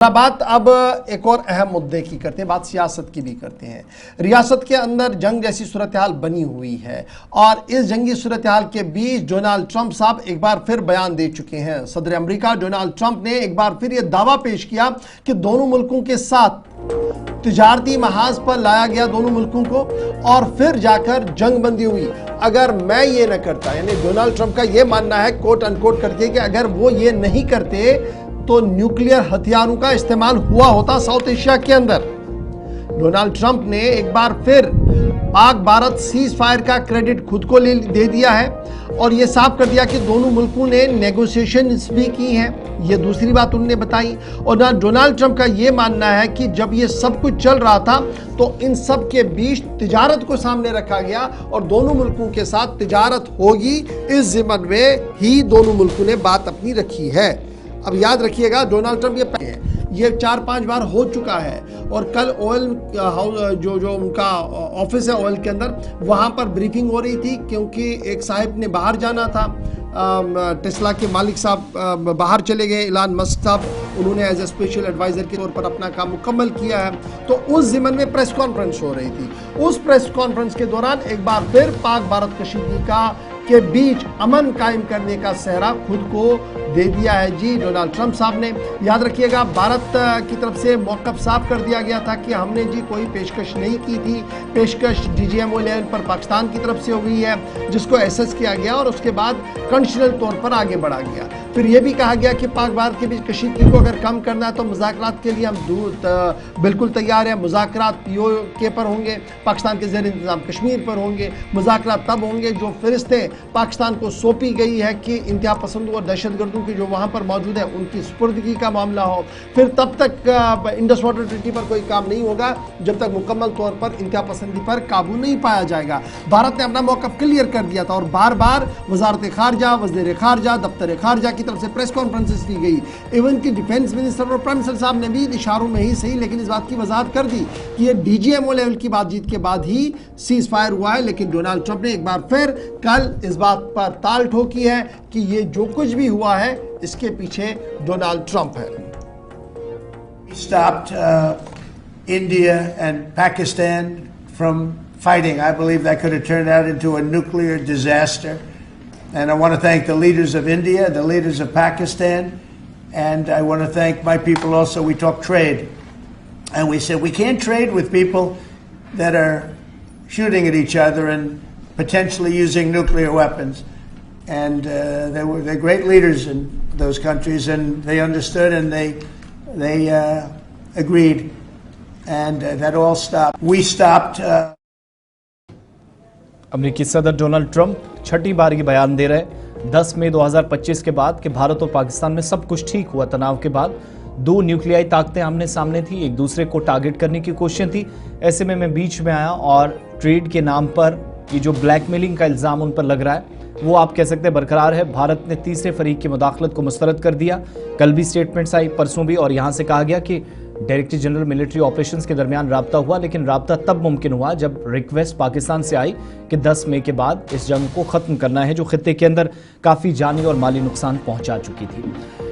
बात अब एक और अहम मुद्दे की करते हैं, बात सियासत की भी करते हैं। रियासत के अंदर जंग जैसी सूरत हाल बनी हुई है और इस जंगी सूरत हाल के बीच डोनाल्ड ट्रंप साहब एक बार फिर बयान दे चुके हैं। सदर अमेरिका डोनाल्ड ट्रंप ने एक बार फिर यह दावा पेश किया कि दोनों मुल्कों के साथ तिजारती महाज पर लाया गया दोनों मुल्कों को और फिर जाकर जंग बंदी हुई। अगर मैं ये न करता, यानी डोनाल्ड ट्रंप का ये मानना है कोट अनकोट करके कि अगर वो ये नहीं करते तो न्यूक्लियर हथियारों का इस्तेमाल हुआ होता साउथ एशिया के अंदर। डोनाल्ड ट्रंप ने एक बार फिर पाक भारत सीज फायर का क्रेडिट खुद को दे दिया है और यह साफ कर दिया कि दोनों मुल्कों ने नेगोशिएशंस भी की हैं। यह दूसरी बात उन्होंने बताई। और डोनाल्ड ट्रंप का यह मानना है कि जब ये सब कुछ चल रहा था तो इन सब के बीच तिजारत को सामने रखा गया और दोनों मुल्कों के साथ तिजारत होगी, इस ज़िम्मन में ही दोनों मुल्कों ने बात अपनी रखी है। अब याद रखिएगा, डोनाल्ड ट्रंप ये 4-5 बार हो चुका है और कल ऑयल जो उनका ऑफिस है ऑयल के अंदर, वहाँ पर ब्रीफिंग हो रही थी क्योंकि एक साहब ने बाहर जाना था। टेस्ला के मालिक साहब बाहर चले गए, इलान मस्क साहब, उन्होंने एज ए स्पेशल एडवाइज़र के तौर पर अपना काम मुकम्मल किया है। तो उस ज़िम्मन में प्रेस कॉन्फ्रेंस हो रही थी। उस प्रेस कॉन्फ्रेंस के दौरान एक बार फिर पाक भारत कशीदगी के बीच अमन कायम करने का सेहरा खुद को दे दिया है जी डोनाल्ड ट्रंप साहब ने। याद रखिएगा, भारत की तरफ से मौक़िफ़ साफ कर दिया गया था कि हमने जी कोई पेशकश नहीं की थी। पेशकश DGMO-11 पर पाकिस्तान की तरफ से हुई है, जिसको एसेस किया गया और उसके बाद कंडीशनल तौर पर आगे बढ़ा गया। फिर यह भी कहा गया कि पाक भारत के बीच कशीदगी को अगर कम करना है तो मुज़ाकरात के लिए हम बिल्कुल तैयार हैं। मुज़ाकरात POK पर होंगे, पाकिस्तान के ज़ेर इंतज़ाम कश्मीर पर होंगे। मुज़ाकरात तब होंगे जो फ़रिश्तें पाकिस्तान को सौंपी गई है कि इंतहा पसंदों और दहशतगर्दों की जो वहाँ पर मौजूद है उनकी सुपुर्दगी का मामला हो। फिर तब तक इंडस वाटर ट्रीटी पर कोई काम नहीं होगा जब तक मुकम्मल तौर पर इंतहा पसंदी पर काबू नहीं पाया जाएगा। भारत ने अपना मौक़िफ़ क्लियर कर दिया था और बार बार वज़ारत ख़ारजा, वज़ीर ख़ारजा, दफ्तर ख़ारजा की तरफ से प्रेस कॉन्फ्रेंसेस की गई। इवन की डिफेंस मिनिस्टर और प्राइम मिनिस्टर साहब ने भी इशारों में ही सही लेकिन इस बात की वजाहत कर दी कि ये DGMO लेवल की बातचीत के बाद ही सीज फायर हुआ है। लेकिन डोनाल्ड ट्रंप ने एक बार फिर कल इस बात पर ताल ठोकी है कि ये जो कुछ भी हुआ है इसके पीछे डोनाल्ड ट्रंप है। Stopped India and Pakistan from fighting. I believe that could have turned out into a nuclear disaster. And I want to thank the leaders of India, the leaders of Pakistan, and I want to thank my people also. We talked trade, and we said we can't trade with people that are shooting at each other and potentially using nuclear weapons. And they're great leaders in those countries, and they understood and they agreed, and that all stopped. We stopped. अमेरिकी सदर Donald Trump छठी बार ये बयान दे रहे 10 मई 2025 के बाद कि भारत और पाकिस्तान में सब कुछ ठीक हुआ। तनाव के बाद दो न्यूक्लियाई ताकतें आमने सामने थी, एक दूसरे को टारगेट करने की कोशिशें थी। ऐसे में मैं बीच में आया और ट्रेड के नाम पर ये जो ब्लैकमेलिंग का इल्ज़ाम उन पर लग रहा है वो आप कह सकते हैं बरकरार है। भारत ने तीसरे फरीक की मुदाखलत को मुस्तरद कर दिया। कल भी स्टेटमेंट्स आई, परसों भी, और यहाँ से कहा गया कि डायरेक्टर जनरल मिलिट्री ऑपरेशंस के दरमियान राब्ता हुआ, लेकिन राब्ता तब मुमकिन हुआ जब रिक्वेस्ट पाकिस्तान से आई कि 10 मई के बाद इस जंग को ख़त्म करना है जो खित्ते के अंदर काफ़ी जानी और माली नुकसान पहुंचा चुकी थी।